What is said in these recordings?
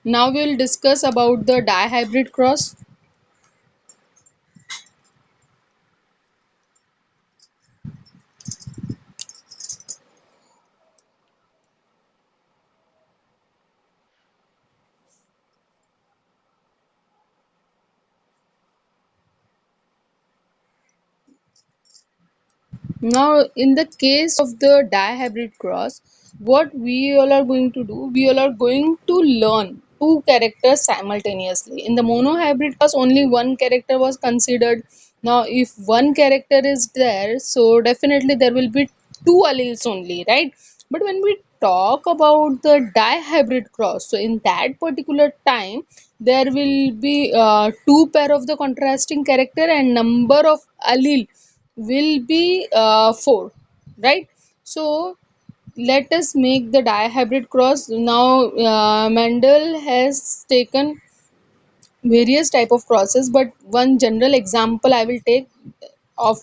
Now we will discuss about the dihybrid cross. Now, in the case of the dihybrid cross, what we all are going to do, we all are going to learn two characters simultaneously. In the monohybrid cross, only one character was considered. Now, if one character is there, so definitely there will be two alleles only, right? But when we talk about the dihybrid cross, so in that particular time, there will be two pair of the contrasting character and number of allele will be 4, right? So let us make the dihybrid cross. Now Mendel has taken various type of crosses, but one general example I will take of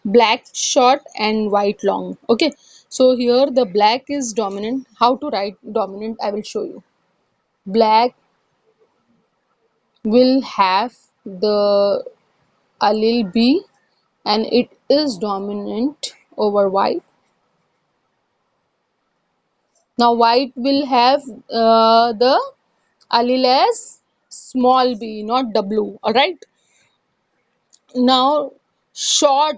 black short and white long. Okay, so here the black is dominant. How to write dominant I will show you. Black will have the allele B and it is dominant over white. Now white will have the allele as small b, not w. Alright. Now short,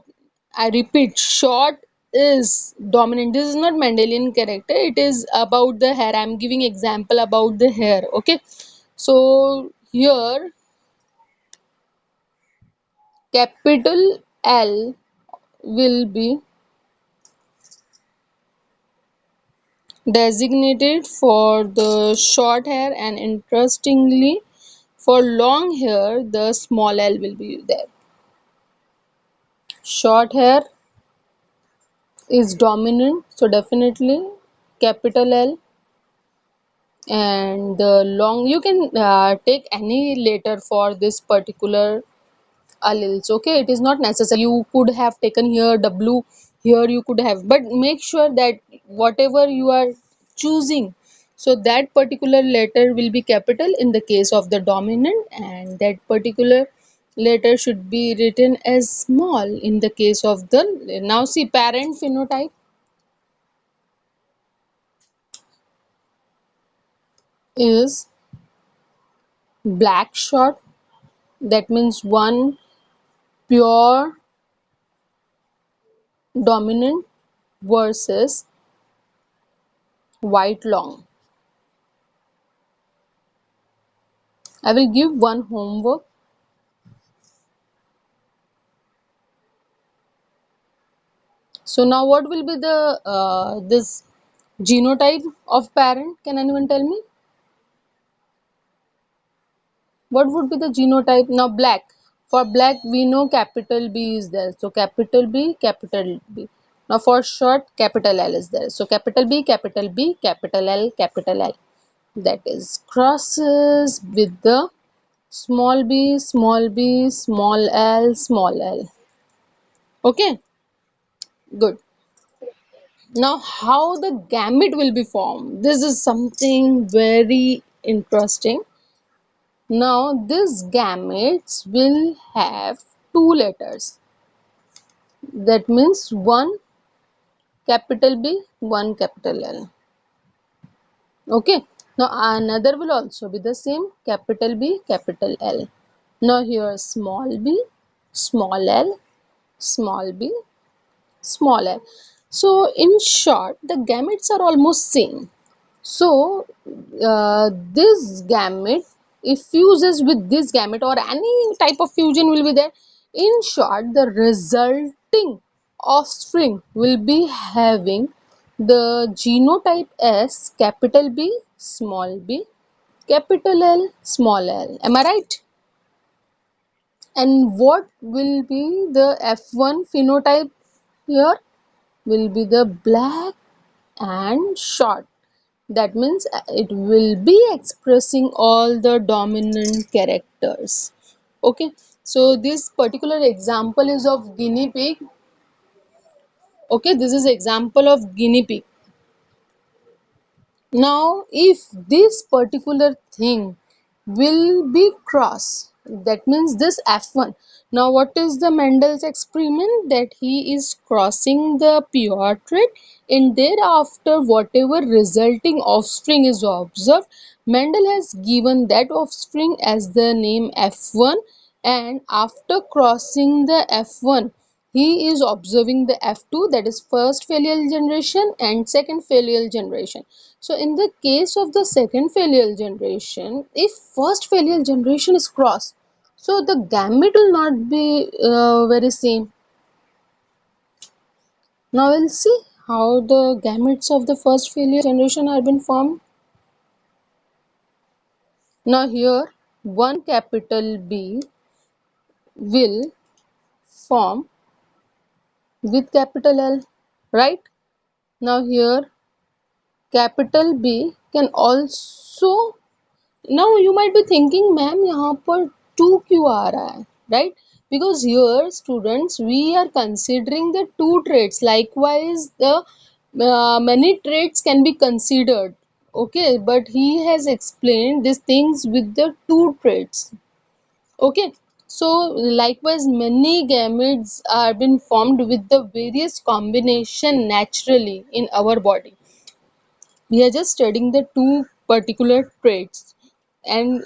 I repeat, short is dominant. This is not Mendelian character. It is about the hair. I am giving example about the hair. Okay. So here capital L will be designated for the short hair, and interestingly for long hair the small l will be there. Short hair is dominant, so definitely capital L, and the long you can take any letter for this particular alleles. Okay, it is not necessary you could have taken here w, here you could have, but make sure that whatever you are choosing, so that particular letter will be capital in the case of the dominant, and that particular letter should be written as small in the case of the. Now see, parent phenotype is black short, that means one pure dominant versus white long. I will give one homework. So now what will be the this genotype of parent? Can anyone tell me? What would be the genotype? Now black. For black we know capital B is there. So capital B, capital B. Now for short capital L is there. So capital B, capital B, capital L, capital L. That is crosses with the small b, small b, small l, small l. Okay, good. Now how the gamete will be formed, this is something very interesting. Now this gametes will have two letters, that means one capital B, one capital L. Okay, now another will also be the same, capital B, capital L. Now here small b, small l, small b, small l. So in short the gametes are almost same. So this gamete, if fuses with this gamete or any type of fusion will be there. In short, the resulting offspring will be having the genotype as capital B, small b, capital L, small l. Am I right? And what will be the F1 phenotype here? Will be the black and short. That means it will be expressing all the dominant characters. Okay, so this particular example is of guinea pig. Okay, this is example of guinea pig. Now, if this particular thing will be cross, that means this F1. Now, what is the Mendel's experiment? That he is crossing the pure trait, and thereafter, whatever resulting offspring is observed, Mendel has given that offspring as the name F1, and after crossing the F1, he is observing the F2, that is first filial generation and second filial generation. So in the case of the second filial generation, if first filial generation is crossed, so the gamete will not be very same. Now we'll see how the gametes of the first filial generation are been formed. Now here one capital B will form with capital L, right? Now here capital B can also, now you might be thinking ma'am यहाँ पर 2 क्यों आ रहा है, right? Because here students we are considering the two traits, likewise the many traits can be considered, okay, but he has explained these things with the two traits, okay. So likewise many gametes are been formed with the various combination naturally in our body. We are just studying the two particular traits, and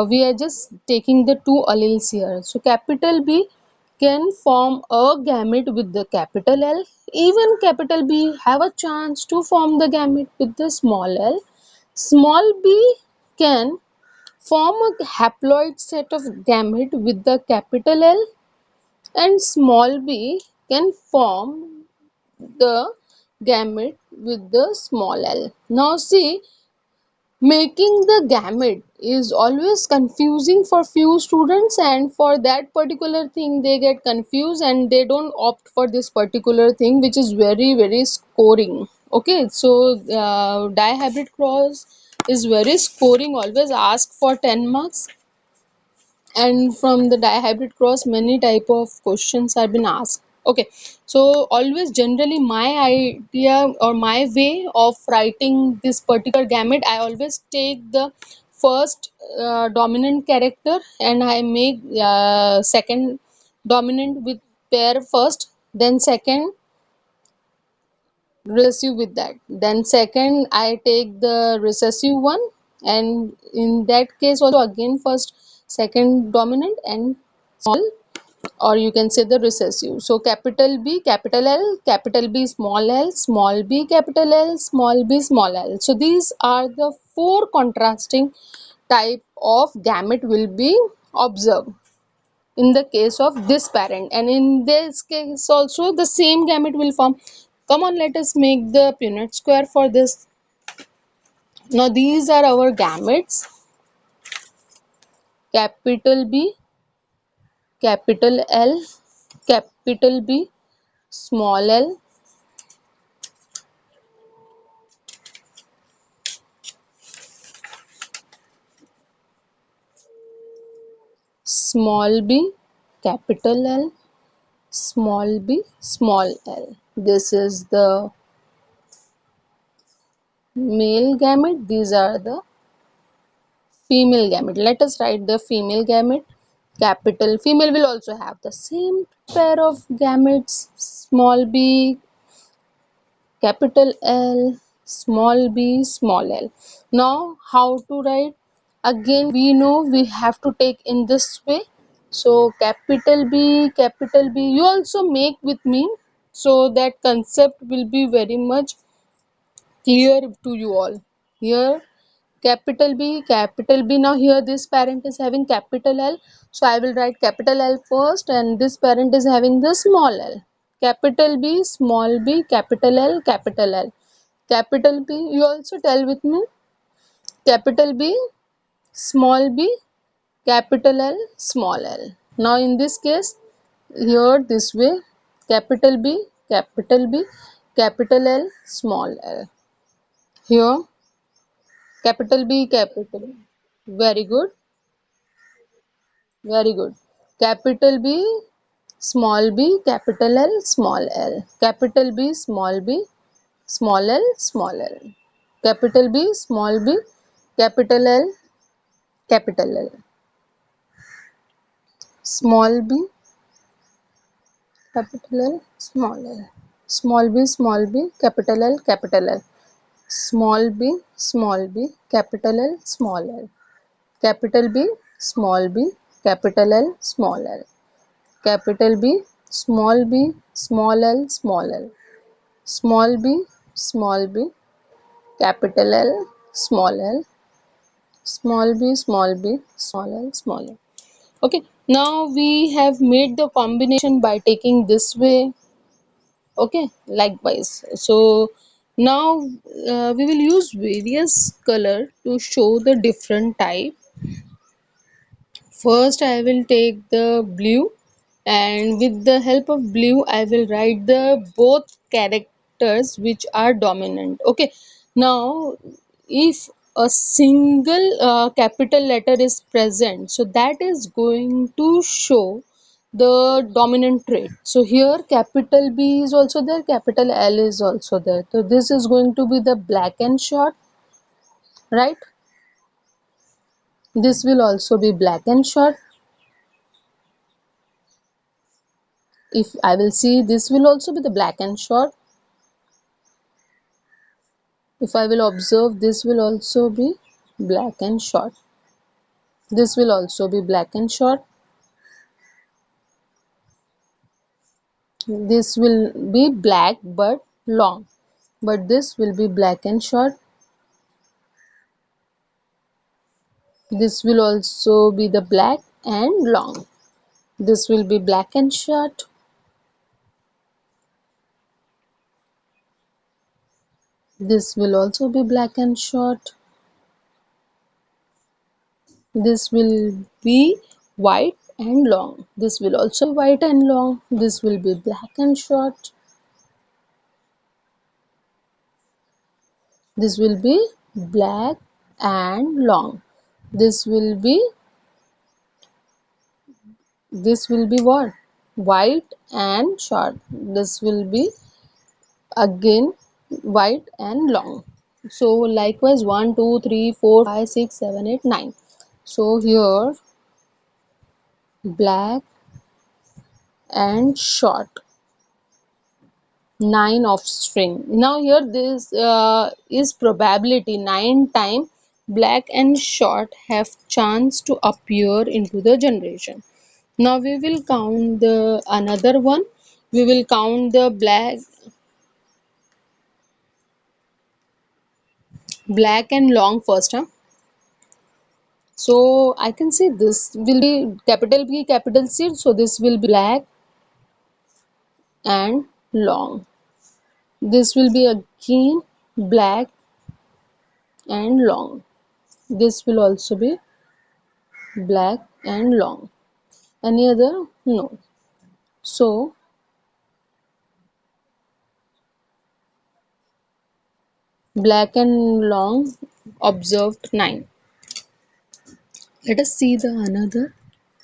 we are just taking the two alleles here. So capital B can form a gamete with the capital L. Even capital B have a chance to form the gamete with the small l. Small b can form a haploid set of gamete with the capital L, and small b can form the gamete with the small l. Now see, making the gamete is always confusing for few students, and for that particular thing they get confused and they don't opt for this particular thing, which is very scoring. Okay, so dihybrid cross is very scoring, always ask for 10 marks, and from the dihybrid cross many type of questions have been asked, okay. So always generally my idea or my way of writing this particular gamete, I always take the first dominant character and I make second dominant with pair first, then second recessive with that, then second I take the recessive one, and in that case also again first second dominant and small, or you can say the recessive. So capital B capital L, capital B small b capital L, small b small l. So these are the four contrasting type of gamete will be observed in the case of this parent, and in this case also the same gamete will form. Come on, let us make the Punnett square for this. Now these are our gametes: capital B, capital L, capital B, small l, small b, capital L, small b, small l. This is the male gamete, these are the female gamete. Let us write the female gamete. Capital female will also have the same pair of gametes, small b, capital L, small b, small l. Now how to write? Again we know we have to take in this way. So capital B, capital B, you also make with me, so that concept will be very much clear to you all. Here capital B, capital B. Now here this parent is having capital L, so I will write capital L first, and this parent is having the small l. Capital B, small b, capital L, capital L. Capital B, you also tell with me. Capital B, small b, capital L, small l. Now in this case, here this way, capital B, capital B, capital L, small l. Here capital B, capital. Very good, very good. Capital B, small b, capital L, small l. Capital B, small b, small l, small l. capital B, small b, capital L, capital L, small b, capital L, small b, capital L, capital L, small b, capital L, small L, capital B, small b, capital L, small L, capital B, small b, small l, small l, small b, small b, capital L, small l, small b, small b, small l, small l. Okay, now we have made the combination by taking this way. Okay, likewise. So now we will use various color to show the different type. First, I will take the blue, and with the help of blue, I will write the both characters which are dominant. Okay, now if a single capital letter is present, so that is going to show the dominant trait. So here capital B is also there, capital L is also there. So this is going to be the black and short, right? This will also be black and short. If I will see, this will also be the black and short. If I will observe, this will also be black and short. This will also be black and short. This will be black but long. But this will be black and short. This will also be the black and long. This will be black and short. This will also be black and short. This will be white and long. This will also be white and long. This will be black and short. This will be black and long. This will be what? White and short. This will be again white and long. So likewise 1, 2, 3, 4, 5, 6, 7, 8, 9. So here black and short, 9 of string. Now here this is probability, 9 time black and short have chance to appear into the generation. Now we will count the another one. We will count the black and long first. Huh? So I can say this will be capital B, capital C. So this will be black and long. This will be again black and long. This will also be black and long. Any other? No. So black and long observed 9. Let us see the another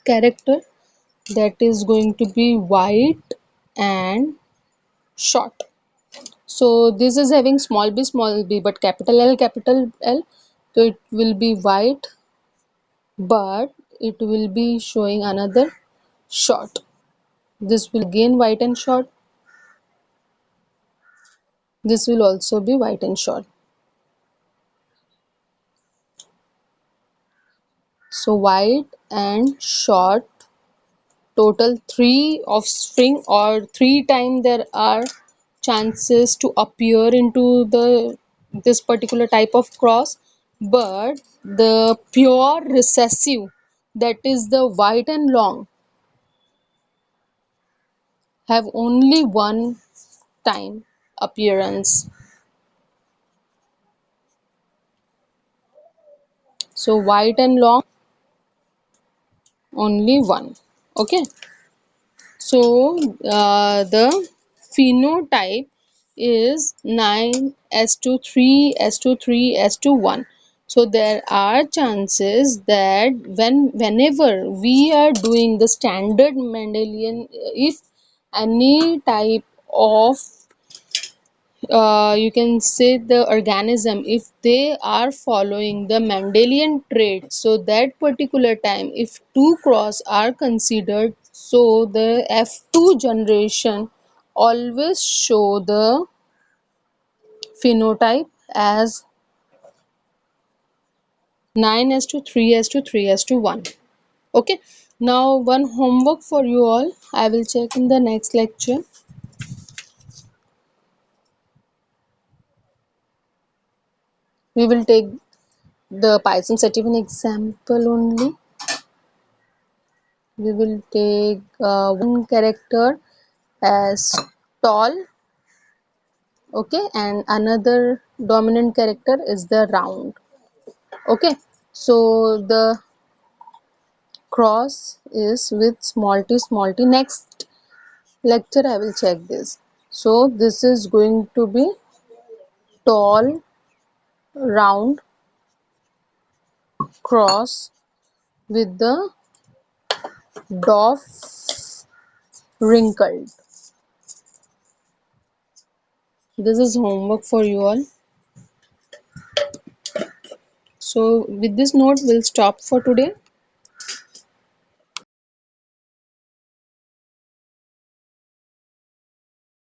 character, that is going to be white and short. So this is having small b, but capital L. So it will be white, but it will be showing another short. This will again white and short. This will also be white and short. So white and short, total 3 offspring, or 3 times there are chances to appear into the this particular type of cross, but the pure recessive, that is the white and long, have only one time appearance. So white and long, only one. Okay, so the phenotype is 9 s to 3 s to 3 s to 1. So there are chances that whenever we are doing the standard Mendelian, if any type of you can say the organism, if they are following the Mendelian trait, so that particular time if two cross are considered, so the F2 generation always show the phenotype as 9 to 3 to 3 to 1. Okay, now one homework for you all, I will check in the next lecture. We will take the Python certificate example only. We will take one character as tall, okay, and another dominant character is the round. Okay, so the cross is with small t. Next lecture I will check this. So this is going to be tall, round cross with the dwarf wrinkled. This is homework for you all. So with this note we'll stop for today.